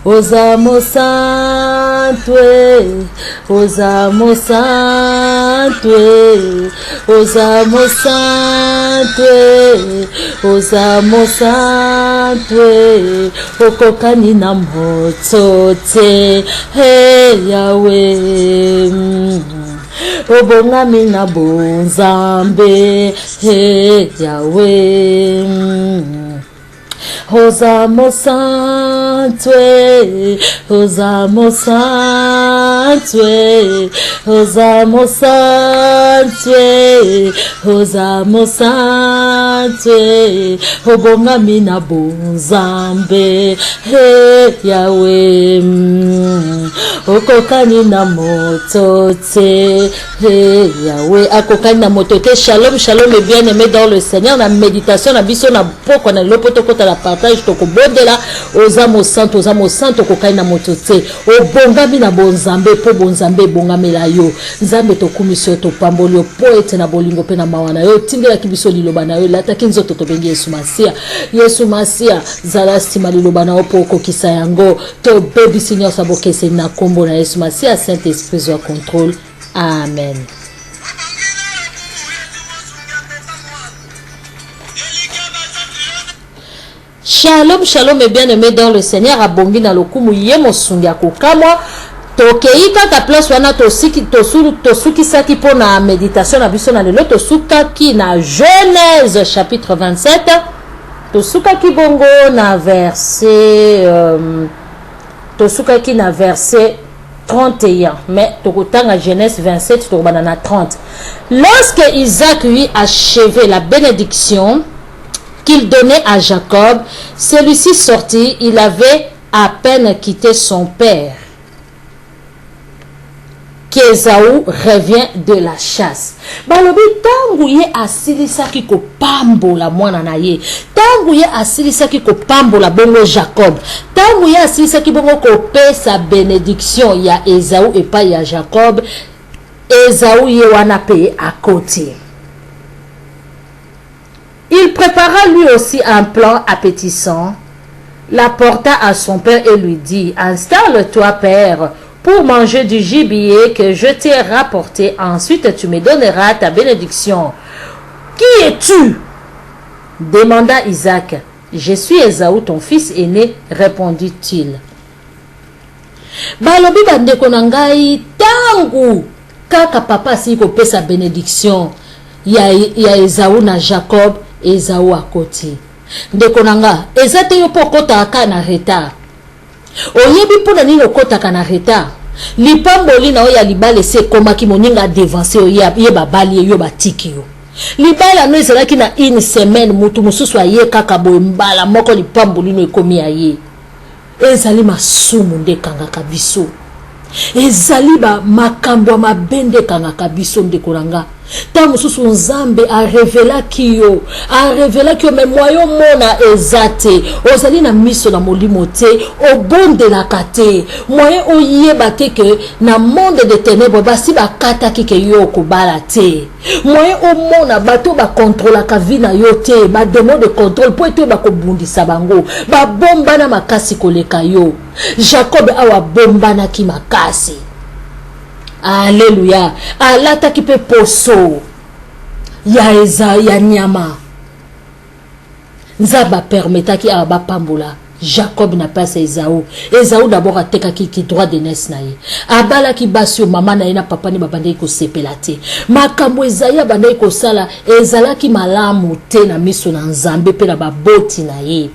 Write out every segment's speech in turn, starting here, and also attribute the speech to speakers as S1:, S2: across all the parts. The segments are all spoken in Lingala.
S1: Osamo Santwe, Osamo Santwe, Osamo Santwe, Osamo Santwe, okokani na moto te, hey Yahweh, obongami na bonzambe, hey Yahweh. Osamo Santwe, Osamo Santwe, Osamo Santwe, Osamo Santwe, obongami na bonzambe, hey Yahweh, okokani na moto te, hey Yahweh, akokani na moto te. Shalom, shalom et bien-aimés dans le Seigneur. La méditation na biso na poko na lopoto kota la partage to ko bondela Osamo Santo kokani na moto te, obongami na bonzambe po bonzambe bongamela yo. Nzambe to kumisio to pamboli yo poete na bolingo pe na mawana yo tingela kibiso liloba na yo lata kinzo to bengi Yesu Masia zala stima liloba na opoko kisa yango to baby senior sabokese na kombo na Yesu Masia. Saint-Esprit zo contrôle. Amen. Shalom, shalom et bien-aimés dans le Seigneur. Abongi na lokumu yemo sungia kukamwa. Tokeika ta place wana tosuki saki po na méditation na biso na lelo tosuka ki na Genèse chapitre 27. Tosuka ki bongo na verset tosuka ki na verset 31, mais tokotanga Genèse 27 tokobana na 30. Lorsque Isaac eut achevé la bénédiction qu'il donnait à Jacob, celui-ci sortit, il avait à peine quitté son père, qu'Ésaü revient de la chasse. Balobi tangu ye asilisaki ko pambola mwana na ye, tangu ye asilisaki ko pambola bongo Jacob, tangu ye asilisaki bongo ko pesa bénédiction ya Ésaü et pas ya Jacob, Ésaü ye wana pe à côté. Il prépara lui aussi un plan appétissant, l'apporta à son père et lui dit: installe-toi, père, pour manger du gibier que je t'ai rapporté. Ensuite, tu me donneras ta bénédiction. Qui es-tu? Demanda Isaac. Je suis Ésaü, ton fils aîné, répondit-il. Balobi bandeko na ngai tangu kaka papa si ko pesa bénédiction ya Ésaü na Jacob, Ésaü à côté. Ndeko nanga, ezate yo pokota aka na retard. Oyebi pona nini okota na retard. Lipamboli na oya libale se komaki moninga devancer oya yeba bali yo batiki yo. Libala no ezalaki na une semaine mutu mususu aye kaka boye mbala moko lipamboli no ekomi aye. Ezali masumu ndekanga kabiso. Ezali ba makambo mabende kanga kabiso ndeko nanga. Ta mususu nzambe a révéla kiyo me moyo mona ezate ozali na miso na molimo te obonde la kate moye oyeba te ke na monde de ténèbres basi bakata kike yo kobala te moye omona bato ba contrôle ka vie na yo te ba démon de contrôle po ete ba kobundisa bango ba bomba na makasi koleka yo. Jacob awa bomba na ki makasi. Alléluia. Alata ki pe poso ya eza ya nyama. Nzaba permeta ki aba pambola. Jacob n'a pas Ésaü. Ésaü d'abord a teka ki droit de naissance na ye. Abala ki basio mama na ye na papa ni babande ko sepelate. Makambo Esaïa bande ko sala ezala ki malamu te na miso na nzambe pe na baboti na ye.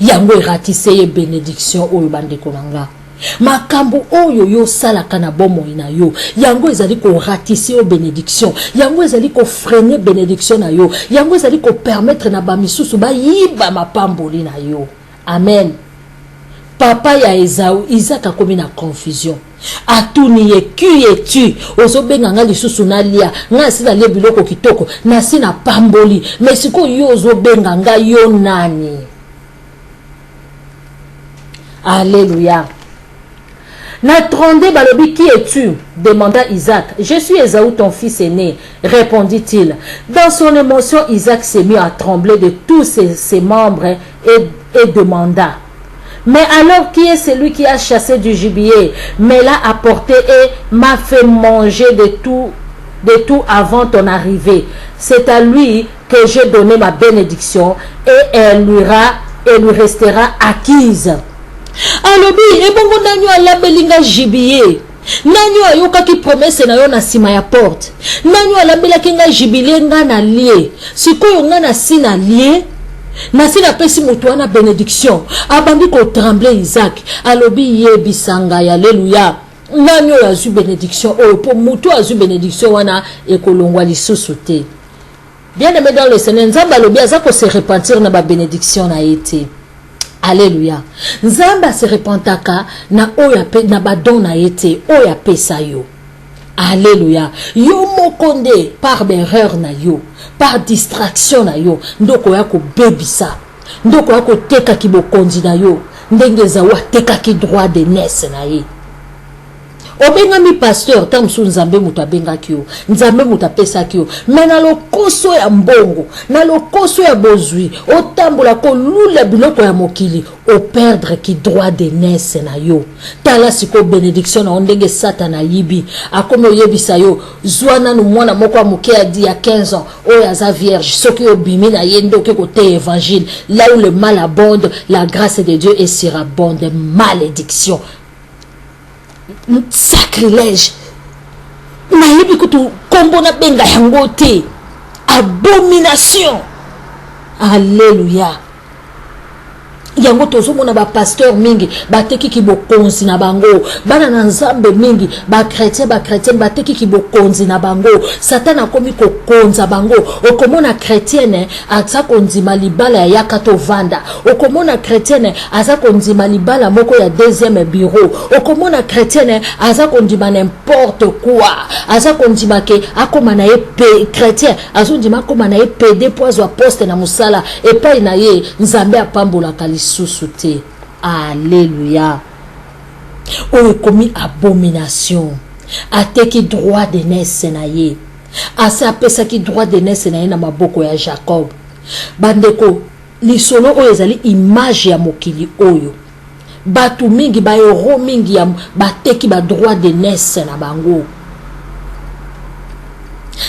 S1: Yango eratise ye bénédiction oyo bande ko nanga. Makambo oyo yo sala kana bomo ina yo yango ezali ko ratisse yo bénédiction yango ezali ko freiner bénédiction na yo yango ezali ko permettre na ba misusu ba yiba mapamboli na yo. Amen. Papa ya Ésaü, Isaac a commis na confusion. Atuni ye qui es-tu? Ozobenga nga lisusu na lia nga sina le biloko kitoko na sina pamboli mais siko yo ozobenga nga yo nani? Alléluia. N'attendez balobi, qui es-tu? Demanda Isaac. Je suis Ésaü, ton fils aîné, répondit-il. Dans son émotion, Isaac s'est mis à trembler de tous ses membres et demanda: Mais alors qui est celui qui a chassé du gibier, me l'a apporté et m'a fait manger de tout avant ton arrivée? C'est à lui que j'ai donné ma bénédiction et elle lui restera acquise. Alobi, ebongo nanyo alabelinga gibier. Nanyo ayoka ki promesse na yo na sima ya porte. Nanyo alabelaki nga gibier nga na lie. Sikoyo nga na si na lie. Nasi na pesi mutu wana bénédiction. Abandi ko trembler Isaac. Alobi yebisanga, alléluia. Nani oyo azu bénédiction oyo po mutu azu bénédiction wana ekolongwa lisusu te. Bien aimé dans le Seigneur, Nzamba alobi aza ko se repentir na ba bénédiction na été. Alléluia. Nzamba se repentaka na oya pe na ba don na été oya pesa yo. Alléluia. Yo mokonde par erreur na yo, par distraction na yo, ndoko ya ko bebisa. Ndoko ya ko teka ki bokonzi na yo, ndenge za wa teka ki droit de naissance na ye. Obenga mi pasteur tamsu nzambe muta benga kyo, nzambe muta pesa kyo, mena lokoso ya mbongo, na lokoso ya bozui, otambola ko lula biloko ya mokili, o perdre ki droit de naissance na yo. Tala siko bénédiction na ondenge satana yibi, akome oyebisa yo, zwana nu mwana moko amuke adi ya 15 ans, oya za vierge, soki obimi na yendo ke kote évangile, là où le mal abonde, la grâce de Dieu est surabonde, malédiction. Sacrilège. Nayebi kutu kombo na benga yango te. Abomination. Alléluia. Yango tozomona ba pasteur mingi bateki ki bokonzi na bango, bana na nzambe mingi ba chrétien bateki ki bokonzi na bango. Satan akomi ko konza bango. Okomona chrétienne aza konzima libala ya yakato vanda. Okomona chrétienne aza konzima libala moko ya deuxième bureau. Okomona chrétienne aza konzima n'importe quoi. Aza konzima ke akoma na ye chrétien azondima akoma na ye PD poizo a poste na musala epai na ye nzambe apambola kali sous-souté. Alléluia. On commis abomination. Ateki droit de naissance na ye. Asa pesa ki droit de naissance na ye na maboko ya Jacob. Bandeko lisolo oyo ezali image ya mokili oyo. Batu mingi ba euro mingi ya bateki ba droit de naissance na bango.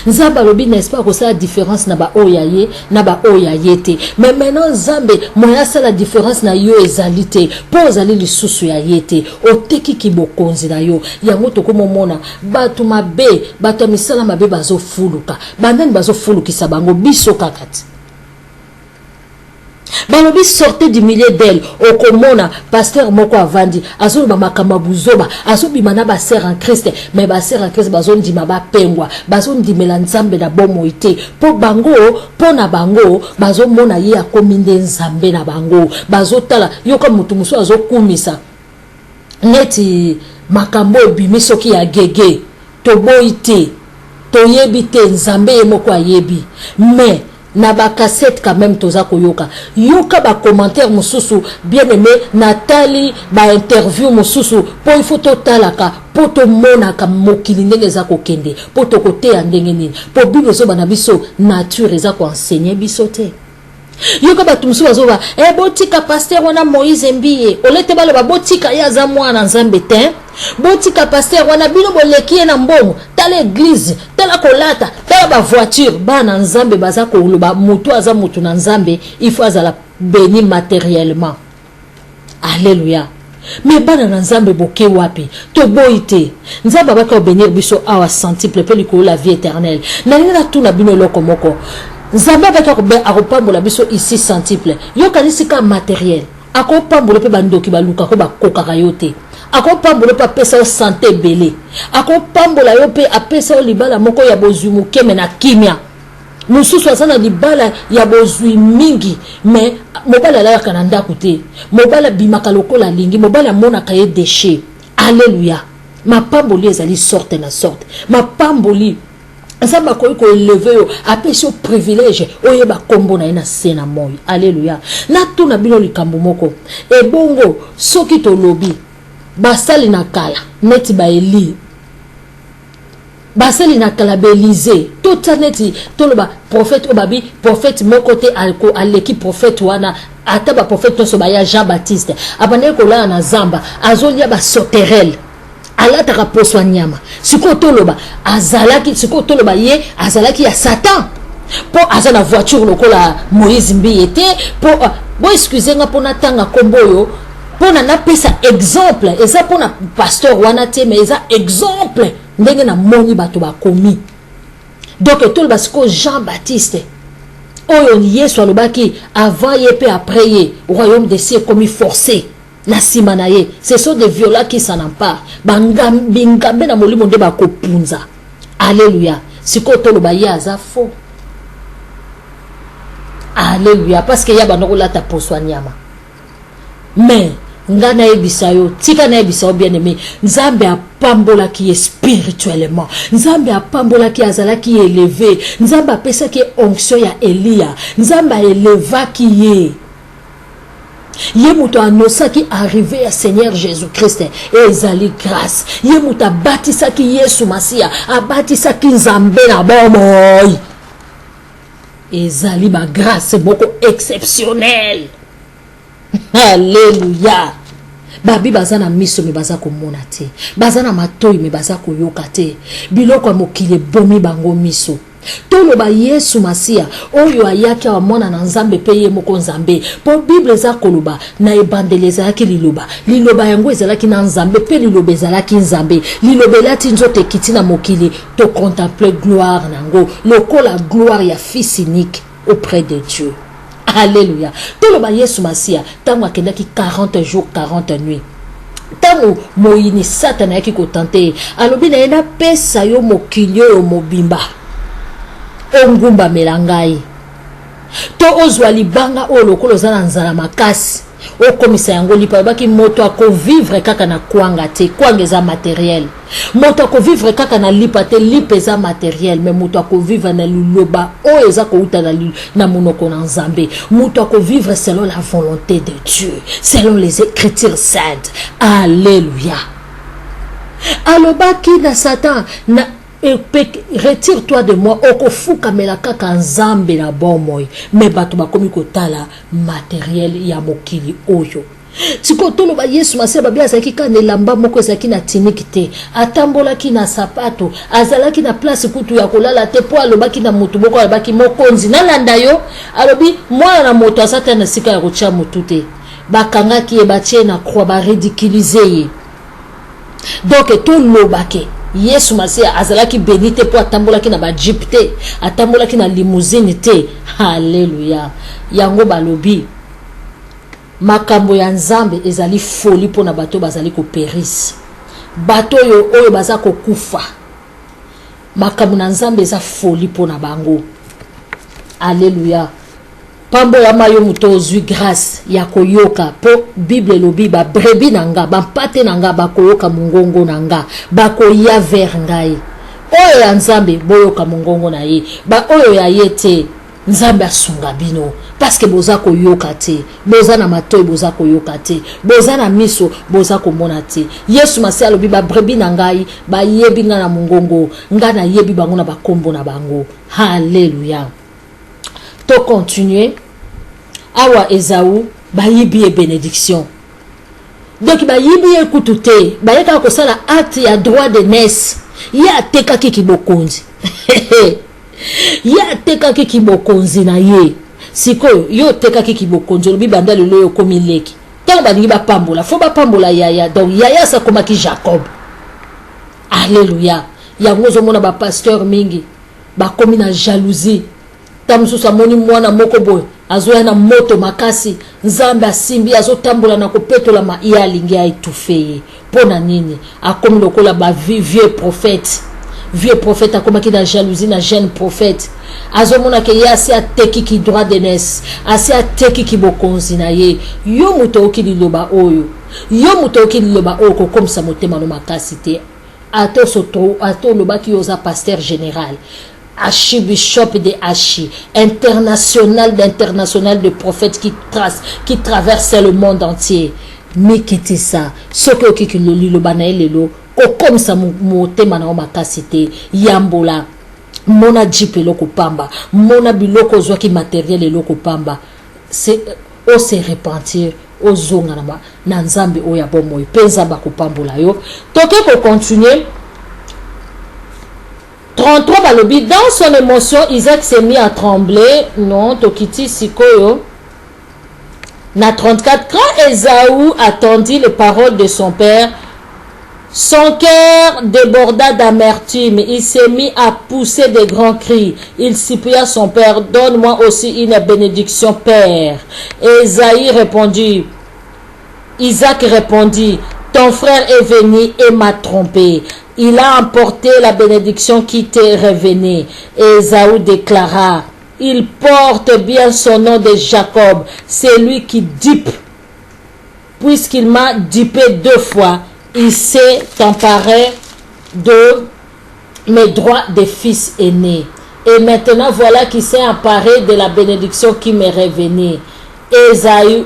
S1: Nzamba lobi n'est-ce pas que ça la différence na ba oyaye na ba oyayete. Mais maintenant Nzambe moya ça la différence na yo ezalité. Po zali lisusu ya yete. Oteki ki bokonzi na yo. Yango to komo mona batu mabe, batu misala mabe bazo fuluka. Bandani bazo fulukisa bango biso kakati. Balobi sortez du milieu d'elle. Okomona pasteur moko avandi azo ba makamabuzoba azo bimana ba sœur en Christ, mais ba sœur en Christ bazo ndima ba pengwa bazo ndimela nzambe na bomo ite po bango po na bango bazo mona ye akominde nzambe na bango bazo tala yoka mutu muso azo kumisa neti makambo bimi soki ya gege to boite to yebite nzambe moko ayebi mais na ba cassette quand même toza koyoka yoka ba commentaire mususu bien aimé Nathalie ba interview mususu po il faut totalaka po to mona ka mokili ndenge za kokende po to kote ya ndenge nini po bible zo bana biso nature eza ko enseigner biso te yoka ba tumsu bazoba botika pasteur wana Moïse Mbiye olete balo ba botika ya za mwana nzambe te botika pasteur wana bino boleki na mbongo tala église tala kolata tala ba voiture bana nzambe baza ko luba mutu aza mutu na nzambe il faut azala béni matériellement. Alléluia. Mais bana na nzambe boke wapi to boite nzambe ba ka bénir biso awa centuple pe liko la vie éternelle na nina tout na bino loko moko nzambe ba ka be akopambola biso ici centuple yo kanisika matériel akopambola pe bandoki baluka ko bakokaka yo te akopambola pa pesa santé belé akopambola yo pe apesa libala moko ya bozwi mukeme na kimia mususu asana libala ya bozwi mingi mais mobala la kananda kote mobala bimaka lokola lingi mobala mona kaye déchet. Alléluia. Mapamboli ezali sorte na sorte mapamboli Nzamba ko élevé yo apesi o privilège oyeba kombo na ina sena moyi. Alléluia. Na tuna bino likambo moko ebongo soki to lobi basali na kala neti ba Eli basali na kala Belize tota neti toloba prophète obabi prophète moko te alko aleki prophète wana ata ba prophète so ba ya Jean-Baptiste abandé kola na zamba azolia ba sauterelle alataka poso nyama siko toloba azalaki siko toloba ye azalaki ya Satan po azana voiture lokola Moïse mbi était po bo excusez-nga pona tanga komboyo pona na pesa exemple eza pona pasteur wana te mais eza exemple ndenge na moni bato ba komi donc toloba siko Jean-Baptiste oyo Yesu alobaki avant ye pe après ye royaume des cieux comme forcé na simanaye ce sont des violats qui s'en emparent bingambe na molimo nde bakopunza alléluia siko toloba ye aza faux alléluia parce que ya bandokola ta poswa nyama mais ngana ebisayo tika na ebisayo bien aimé nzambe apambola ki spirituellement nzambe apambola ki azala ki élevé nzambe apesa ki onction ya Elia nzambe éleva ki ye muto anosa ki arrivé à Seigneur Jésus-Christ et ezali grâce ye muto abatisa ki Yesu Masia abatisa ki nzambe na bomoy ezali ba grâce beaucoup exceptionnelle alléluia babi bazana miso me baza komona te bazana matoi me baza koyoka te biloko mokile bomi bango miso toloba Yesu Masia oyo ayaki amona na nzambe pe ye moko nzambe po Bible za koloba na ebandeleza yaki liloba yango ezalaki na nzambe pe liloba ezalaki nzambe liloba lati nzote kiti na mokili to contempler gloire nango lokola gloire ya fils unique auprès de Dieu. Alléluia. Toloba Yesu Masia tango akendaki 40 jours 40 nuits. Tango moyini Satan yaki ko tenter alobi na ena pesa yo mokili yo mobimba ongumba melangai to ozwa libanga o lokolo zana nzala makasi o komisa yango lipa baki moto ako vivre kaka na kwanga te kwanga za matériel moto ako vivre kaka na lipa te lipa za matériel mais moto ako vivre na liloba o eza ko uta na monoko na nzambe moto ako vivre selon la volonté de Dieu selon les écritures saintes. Alléluia. Alobaki na Satan na retire-toi de moi okofuka melaka kanzambe na bomoy mais bato bakomi kotala matériel ya mokili oyo siko toloba Yesu Masia babia azaki kana lamba moko ezaki na tiniki te atambolaki na sapato azalaki na place kutu ya kolala te po alobaki na mutu boko alobaki mokonzi nalanda yo alobi mwana na moto asata na sika ya kotia mutu te bakangaki ebatie na croix ba ridiculiser ye donc tolobake Yesu Masia azalaki benite po atambolaki na ba jeep te atambolaki na limousine te. Alléluia. Yango balobi makambo ya nzambe ezali folie po na bato bazali ko peris bato oyo baza ko kufa makambo na nzambe eza folie po na bango. Alléluia. Pambo ya mayo muto ozwi grâce ya koyoka po Bible lobi ba brebi nanga ba pate nanga ba koyoka mungongo nanga ba koya vers ngai oyo ya nzambe boyoka mungongo na ye ba oyo ya yete nzambe asunga bino parce que boza koyoka te boza na matoi boza koyoka te boza na miso boza komona te. Yesu Masia lobi ba brebi nangai ba yebi nga na mungongo nga na yebi bango na bakombo na bango. Alléluia. To continuer awa Esaü bayibi e bénédiction donc bayibi e kutute bayeka ko sala acte ya droit de naissance ya teka kiki bokonzi ya teka kiki bokonzi na ye siko yo teka kiki bokonzi lobi banda lelo yo komi leki tango balingi bapambola fo bapambola yaya donc yaya sa komaki Jacob. Alléluia. Yango zomona ba pasteur mingi bakomi na jalousie tamususa moni mwana moko boy azoya na moto makasi nzambe asimbi azotambola na kopetola ma ya lingi aitufeye pona nini akomi lokola ba vieux prophète akomaki na jalousie na jeune prophète azomona ke yasi ateki ki droit de naissance asi ateki ki bokonzi na ye yo muto okililoba oyo yo muto okililoba oyo kokomisa motema no makasi te ato soto ato lobaki yoza pasteur général Achi bishop de Achi, international de prophètes qui traversent le monde entier. Mais qu'est-ce ça? Ce que qui le banaelelo, comme ça motema na makasite yambola. Mona jipe loko pamba, mona biloko zwaki matériel loko pamba. C'est o se repentir o zonga na nzambe o ya bomoy penza ba kupambula yo. Toke ko continuer 33 balobi dans son émotion Isaac s'est mis à trembler. Non, tokiti sikoyo. Na 34 quand Ésaü attendit les paroles de son père, son cœur déborda d'amertume. Il s'est mis à pousser de grands cris. Il supplia son père, donne-moi aussi une bénédiction, père. Ésaü répondit, Isaac répondit, ton frère est venu et m'a trompé. Il a emporté la bénédiction qui t'est revenue. Ésaü déclara, il porte bien son nom de Jacob, c'est lui qui dupe. Puisqu'il m'a dupé 2 fois, il s'est emparé de mes droits de fils aîné. Et maintenant, voilà qu'il s'est emparé de la bénédiction qui m'est revenue. Ésaü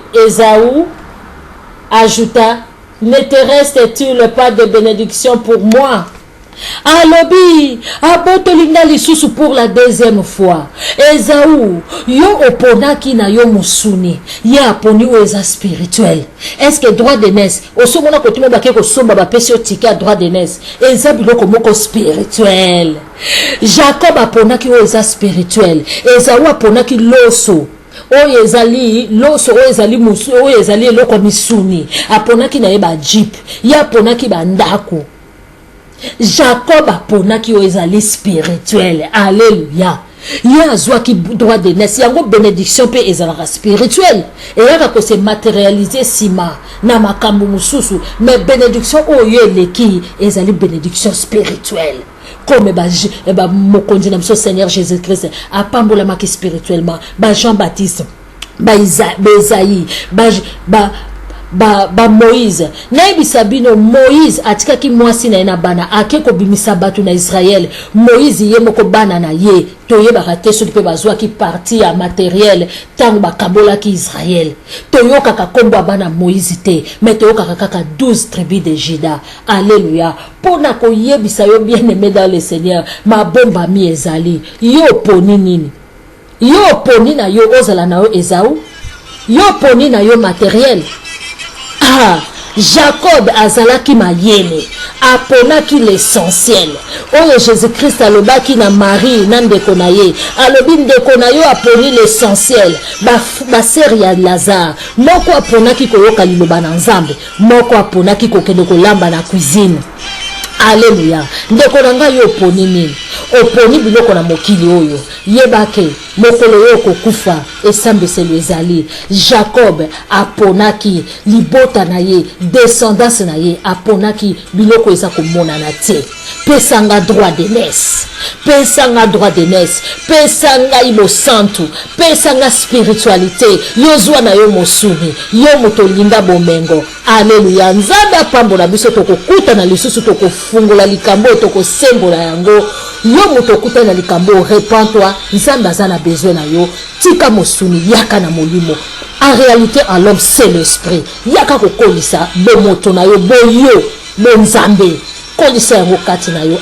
S1: ajouta, ne te reste-t-il pas de bénédiction pour moi? Alobi, abotolinga lisusu pour la 2e fois. Ésaü, yo oponaki na yo musuni. Ya aponi o eza spirituel. Est-ce que droit de naissance, osomona ko tumo bake ko somba ba pesi otika droit de naissance. Eza biloko moko spirituel. Jacob aponaki o eza spirituel. Ésaü aponaki loso. Oyo ezali loso, oyo ezali musu, oyo ezali eloko misuni. Aponaki na ye ba jeep. Ya aponaki ba ndako. Jacob aponaki oyo ezali spirituel. Alléluia. Ye azwaki droit de naissance. Yango bénédiction pe ezalaka spirituel. Eyaka ko se matérialiser sima na makambo mususu. Mais bénédiction oyo eleki ezali bénédiction spirituelle. Comme mokonzi na biso Seigneur Jésus-Christ apambolamaki spirituellement. Jean-Baptiste, Esaïe, Moïse. Naibisa bino Moïse atikaki mwasi na ena bana ake ko bimisa batu na Israël. Moïse ye moko bana na ye toyebaka te soki pe bazwaki parti ya matériel tango bakabolaki Israël. Toyokaka kombo bana Moïse te, mais toyokaka kaka 12 tribus de Juda. Alléluia. Pona ko yebisa yo bien-aimé dans le Seigneur, ma bomba mi ezali. Yo poni nini? Yo poni na yo ozala na yo Ésaü? Yo poni na yo matériel? Ah, Jacob azalaki mayele, aponaki l'essentiel. Oyo Jésus-Christ alobaki na Marie na ndeko na ye. Alobi ndeko na yo aponi l'essentiel. Ba sœur ya Lazare, moko aponaki koyoka liloba na Nzambe, moko aponaki kokende kolamba na cuisine. Alléluia. Ndeko na nga yo oponi nini? Oponi biloko na mokili oyo. Yebake mokolo yo kokufa esambeselo ezali. Jacob aponaki libota na ye, descendance na ye, aponaki biloko eza komona na te. Pesanga droit de naissance. Pesanga droit de naissance. Pesanga imo santu. Pesanga spiritualité. Yozwa na yo mosuni. Yo moto linda bomengo. Alléluia. Nzambe apambola biso tokokuta na lisusu tokofungola likambo tokosembola yango. Yo moto kuta na likambo repens-toi. Nzambe azana besoin na yo. Tika mosuni yaka na molimo. En réalité en l'homme c'est l'esprit. Yaka kokolisa bo moto na yo bo yo bo nzambe. Kolisa yango kati na yo.